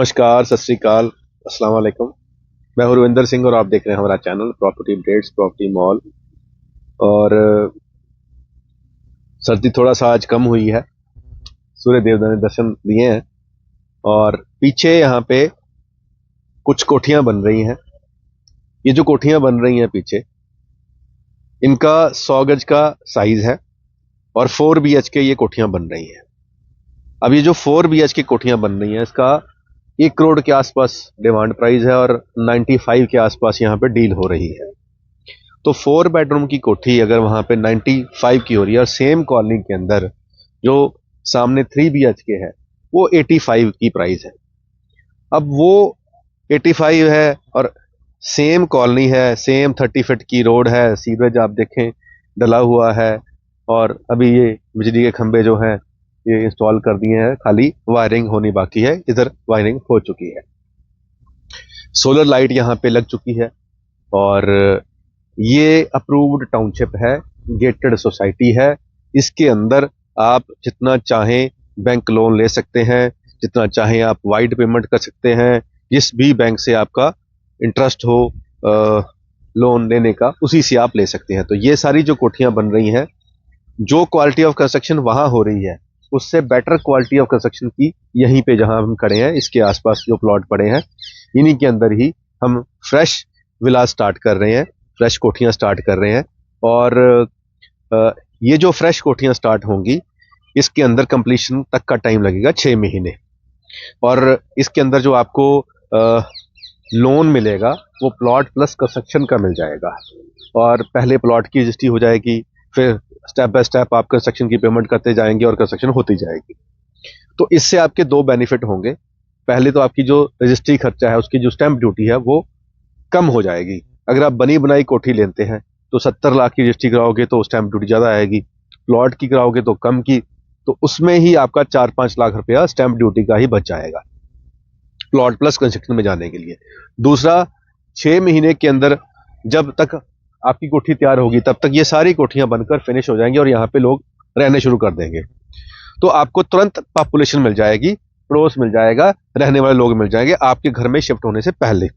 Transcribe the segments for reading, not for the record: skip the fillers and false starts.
नमस्कार, सत श्री अकाल, अस्सलाम वालेकुम। मैं हूं रविंदर सिंह और आप देख रहे हैं हमारा channel property updates, property mall. और सर्दी थोड़ा सा आज कम हुई है, सूर्य देवता ने दर्शन दिए हैं और पीछे यहाँ पे कुछ कोठियां बन रही हैं। ये जो कोठियां बन रही हैं पीछे, इनका 100 गज का साइज है और 4 BHK ये कोठियां बन रही हैं। अब ये जो 4 BHK कोठियां बन रही हैं, इसका 1 करोड़ के आसपास डिमांड प्राइस है और 95 के आसपास यहाँ पे डील हो रही है। तो 4 बेडरूम की कोठी अगर वहां पे 95 की हो रही है और सेम कॉलोनी के अंदर जो सामने 3 BHK है वो 85 की प्राइस है। अब वो 85 है और सेम कॉलोनी है, सेम 30 फीट की रोड है, सीवरेज आप देखें डला हुआ है और अभी ये बिजली के खंभे जो हैं ये इंस्टॉल कर दिए हैं, खाली वायरिंग होनी बाकी है। इधर वायरिंग हो चुकी है, सोलर लाइट यहाँ पे लग चुकी है और ये अप्रूव्ड टाउनशिप है, गेटेड सोसाइटी है। इसके अंदर आप जितना चाहें बैंक लोन ले सकते हैं, जितना चाहें आप वाइड पेमेंट कर सकते हैं, जिस भी बैंक से आपका इंटरेस्ट हो लोन लेने का उसी से आप ले सकते हैं। तो ये सारी जो कोठियां बन रही हैं, जो क्वालिटी ऑफ कंस्ट्रक्शन वहां हो रही है उससे बेटर क्वालिटी ऑफ कंस्ट्रक्शन की यहीं पे जहां हम खड़े हैं, इसके आसपास जो प्लॉट पड़े हैं, इन्हीं के अंदर ही हम फ्रेश विला स्टार्ट कर रहे हैं, फ्रेश कोठियां स्टार्ट कर रहे हैं। और ये जो फ्रेश कोठियां स्टार्ट होंगी इसके अंदर कंप्लीशन तक का टाइम लगेगा 6 महीने और इसके अंदर जो आपको लोन मिलेगा वो प्लॉट प्लस कंस्ट्रक्शन का मिल जाएगा और पहले प्लॉट की रजिस्ट्री हो जाएगी, फिर स्टेप बाय स्टेप आप कंस्ट्रक्शन की पेमेंट करते जाएंगे और कंस्ट्रक्शन होती जाएगी। तो इससे आपके 2 बेनिफिट होंगे। पहले तो आपकी जो रजिस्ट्री खर्चा है, उसकी जो स्टैंप ड्यूटी है वो कम हो जाएगी। अगर आप बनी बनाई कोठी लेते हैं तो 70 लाख की रजिस्ट्री कराओगे तो स्टैंप ड्यूटी ज्यादा आएगी, प्लॉट की कराओगे तो कम की, तो उसमें ही आपका 4-5 लाख रुपया स्टैंप ड्यूटी का ही बच जाएगा प्लॉट प्लस कंस्ट्रक्शन में जाने के लिए। दूसरा, 6 महीने के अंदर जब तक आपकी कोठी तैयार होगी तब तक ये सारी कोठियां बनकर फिनिश हो जाएंगी और यहाँ पे लोग रहने शुरू कर देंगे। तो आपको तुरंत पॉपुलेशन मिल जाएगी, पड़ोस मिल जाएगा, रहने वाले लोग मिल जाएंगे आपके घर में शिफ्ट होने से पहले।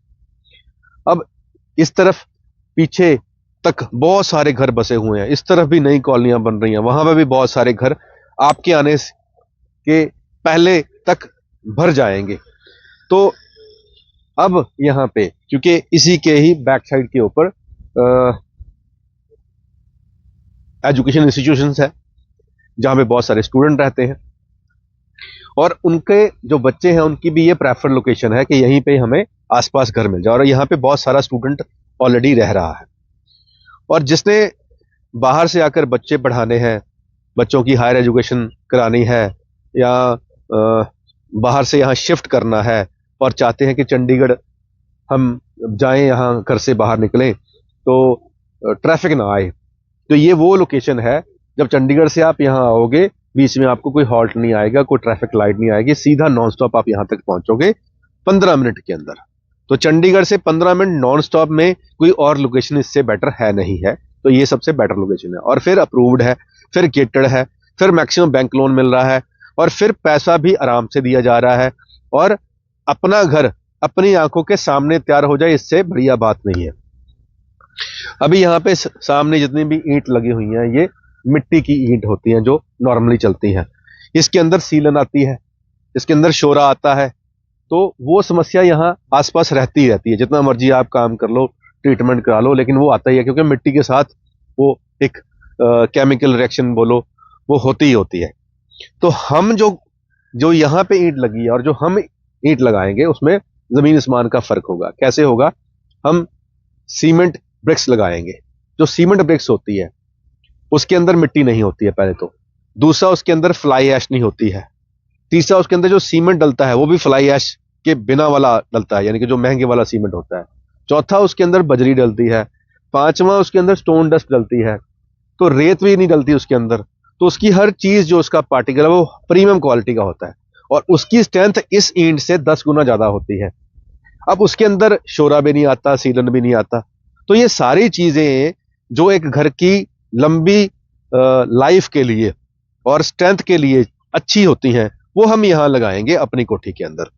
अब इस तरफ पीछे तक बहुत सारे घर बसे हुए हैं, इस तरफ भी नई कॉलोनियां बन रही हैं, वहां पर भी बहुत सारे घर आपके आने के पहले तक भर जाएंगे। तो अब यहाँ पे क्योंकि इसी के ही बैक साइड के ऊपर एजुकेशन इंस्टीट्यूशंस है जहां पे बहुत सारे स्टूडेंट रहते हैं और उनके जो बच्चे हैं उनकी भी ये प्रेफर लोकेशन है कि यहीं पे हमें आसपास घर मिल जाए और यहाँ पे बहुत सारा स्टूडेंट ऑलरेडी रह रहा है। और जिसने बाहर से आकर बच्चे पढ़ाने हैं, बच्चों की हायर एजुकेशन करानी है या बाहर से यहाँ शिफ्ट करना है और चाहते हैं कि चंडीगढ़ हम जाएं, यहाँ घर से बाहर निकलें तो ट्रैफिक ना आए, तो ये वो लोकेशन है। जब चंडीगढ़ से आप यहाँ आओगे, बीच में आपको कोई हॉल्ट नहीं आएगा, कोई ट्रैफिक लाइट नहीं आएगी, सीधा नॉन स्टॉप आप यहाँ तक पहुंचोगे 15 मिनट के अंदर। तो चंडीगढ़ से 15 मिनट नॉन स्टॉप में कोई और लोकेशन इससे बेटर है नहीं है, तो ये सबसे बेटर लोकेशन है। और फिर अप्रूव्ड है, फिर गेटेड है, फिर मैक्सिमम बैंक लोन मिल रहा है और फिर पैसा भी आराम से दिया जा रहा है और अपना घर अपनी आंखों के सामने तैयार हो जाए, इससे बढ़िया बात नहीं है। अभी यहाँ पे सामने जितनी भी ईंट लगी हुई हैं ये मिट्टी की ईंट होती हैं जो नॉर्मली चलती हैं। इसके अंदर सीलन आती है, इसके अंदर शोरा आता है, तो वो समस्या यहाँ आसपास रहती है। जितना मर्जी आप काम कर लो, ट्रीटमेंट करा लो, लेकिन वो आता ही है क्योंकि मिट्टी के साथ वो एक केमिकल रिएक्शन बोलो वो होती ही होती है। तो हम जो यहाँ पे ईंट लगी है और जो हम ईंट लगाएंगे उसमें जमीन आसमान का फर्क होगा। कैसे होगा? हम सीमेंट ब्रिक्स लगाएंगे। जो सीमेंट ब्रिक्स होती है उसके अंदर मिट्टी नहीं होती है पहले तो, दूसरा उसके अंदर फ्लाई ऐश नहीं होती है, तीसरा उसके अंदर जो सीमेंट डलता है वो भी फ्लाई ऐश के बिना वाला डलता है, यानी कि जो महंगे वाला सीमेंट होता है, चौथा उसके अंदर बजरी डलती है, पांचवा उसके अंदर स्टोन डस्ट डलती है, तो रेत भी नहीं डलती उसके अंदर। तो उसकी हर चीज जो उसका पार्टिकल है वो प्रीमियम क्वालिटी का होता है और उसकी स्ट्रेंथ इस ईंट से 10 गुना ज्यादा होती है। अब उसके अंदर शोरा भी नहीं आता, सीलन भी नहीं आता। तो ये सारी चीजें जो एक घर की लंबी लाइफ के लिए और स्ट्रेंथ के लिए अच्छी होती हैं, वो हम यहां लगाएंगे अपनी कोठी के अंदर।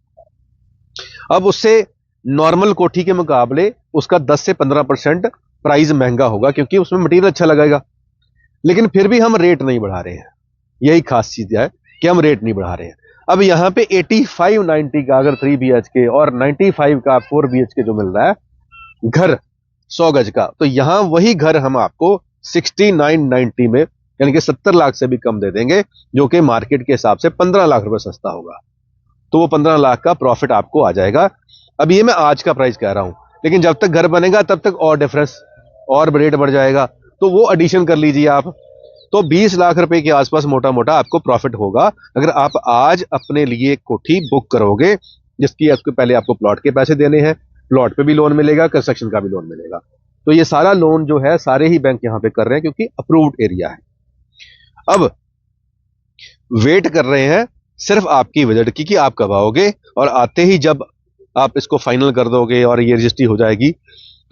अब उससे नॉर्मल कोठी के मुकाबले उसका 10 से 15% प्राइस महंगा होगा, क्योंकि उसमें मटेरियल अच्छा लगेगा। लेकिन फिर भी हम रेट नहीं बढ़ा रहे हैं, यही खास चीज है कि हम रेट नहीं बढ़ा रहे हैं। अब यहाँ पे 85-90 का अगर 3 BHK और 95 का 4 BHK जो मिल रहा है घर 100 गज का, तो यहां वही घर हम आपको 69-90 में, यानी कि 70 लाख से भी कम दे देंगे, जो कि मार्केट के हिसाब से 15 लाख रुपए सस्ता होगा। तो वो 15 लाख का प्रॉफिट आपको आ जाएगा। अब ये मैं आज का प्राइस कह रहा हूं, लेकिन जब तक घर बनेगा तब तक और डिफरेंस और रेट बढ़ जाएगा, तो वो एडिशन कर लीजिए आप। तो 20 लाख रुपए के आसपास मोटा मोटा आपको प्रॉफिट होगा अगर आप आज अपने लिए कोठी बुक करोगे, जिसकी आपको पहले आपको प्लॉट के पैसे देने हैं, प्लॉट पे भी लोन मिलेगा, कंस्ट्रक्शन का भी लोन मिलेगा। तो ये सारा लोन जो है सारे ही बैंक यहां पे कर रहे हैं, क्योंकि अप्रूव्ड एरिया है। अब वेट कर रहे हैं सिर्फ आपकी विजिट की कि आप कब आओगे, और आते ही जब आप इसको फाइनल कर दोगे और ये रजिस्ट्री हो जाएगी,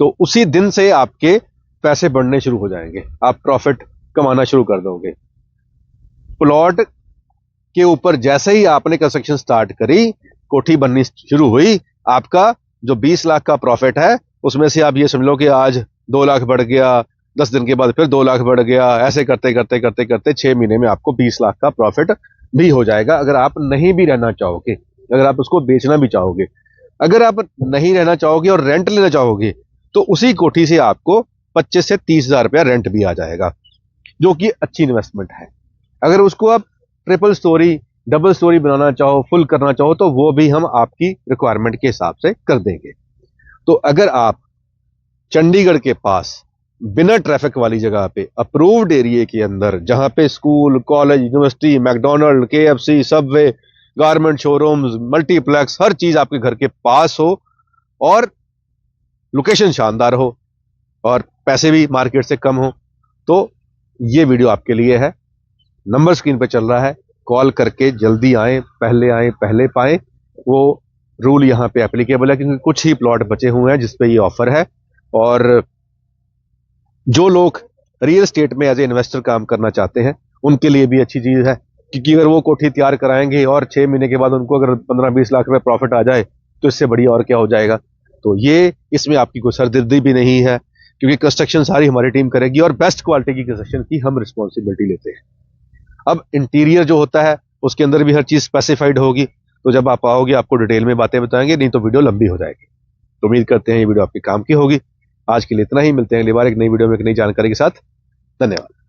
तो उसी दिन से आपके पैसे बढ़ने शुरू हो जाएंगे, आप प्रॉफिट कमाना शुरू कर दोगे। प्लॉट के ऊपर जैसे ही आपने कंस्ट्रक्शन स्टार्ट करी, कोठी बननी शुरू हुई, आपका जो 20 लाख का प्रॉफिट है उसमें से आप ये समझ लो कि आज 2 लाख बढ़ गया, 10 दिन के बाद फिर 2 लाख बढ़ गया, ऐसे करते करते करते करते 6 महीने में आपको 20 लाख का प्रॉफिट भी हो जाएगा, अगर आप नहीं भी रहना चाहोगे, अगर आप उसको बेचना भी चाहोगे। अगर आप नहीं रहना चाहोगे और रेंट लेना चाहोगे, तो उसी कोठी से आपको 25 से 30 हजार रुपया रेंट भी आ जाएगा, जो कि अच्छी इन्वेस्टमेंट है। अगर उसको आप ट्रिपल स्टोरी, डबल स्टोरी बनाना चाहो, फुल करना चाहो, तो वो भी हम आपकी रिक्वायरमेंट के हिसाब से कर देंगे। तो अगर आप चंडीगढ़ के पास बिना ट्रैफिक वाली जगह पे, अप्रूव्ड एरिया के अंदर, जहां पे school, college, university, McDonald, KFC, Subway, garment showrooms, multiplex, हर चीज आपके घर के पास हो और लोकेशन शानदार हो और पैसे भी मार्केट से कम हो, तो ये वीडियो आपके लिए है। नंबर स्क्रीन पे चल रहा है, कॉल करके जल्दी आए पहले पाएं। वो रूल यहाँ पे एप्लीकेबल है, क्योंकि कुछ ही प्लॉट बचे हुए हैं जिसपे ये ऑफर है। और जो लोग रियल स्टेट में एज ए इन्वेस्टर काम करना चाहते हैं, उनके लिए भी अच्छी चीज है, क्योंकि अगर वो कोठी तैयार कराएंगे और 6 महीने के बाद उनको अगर 15-20 लाख रुपए प्रॉफिट आ जाए, तो इससे बड़ी और क्या हो जाएगा। तो ये इसमें आपकी कोई सरदर्दी भी नहीं है, क्योंकि कंस्ट्रक्शन सारी हमारी टीम करेगी और बेस्ट क्वालिटी की कंस्ट्रक्शन की हम रिस्पॉन्सिबिलिटी लेते हैं। अब इंटीरियर जो होता है उसके अंदर भी हर चीज स्पेसिफाइड होगी, तो जब आप आओगे आपको डिटेल में बातें बताएंगे, नहीं तो वीडियो लंबी हो जाएगी। तो उम्मीद करते हैं ये वीडियो आपके काम की होगी। आज के लिए इतना ही, मिलते हैं अगली बार एक नई वीडियो में एक नई जानकारी के साथ। धन्यवाद।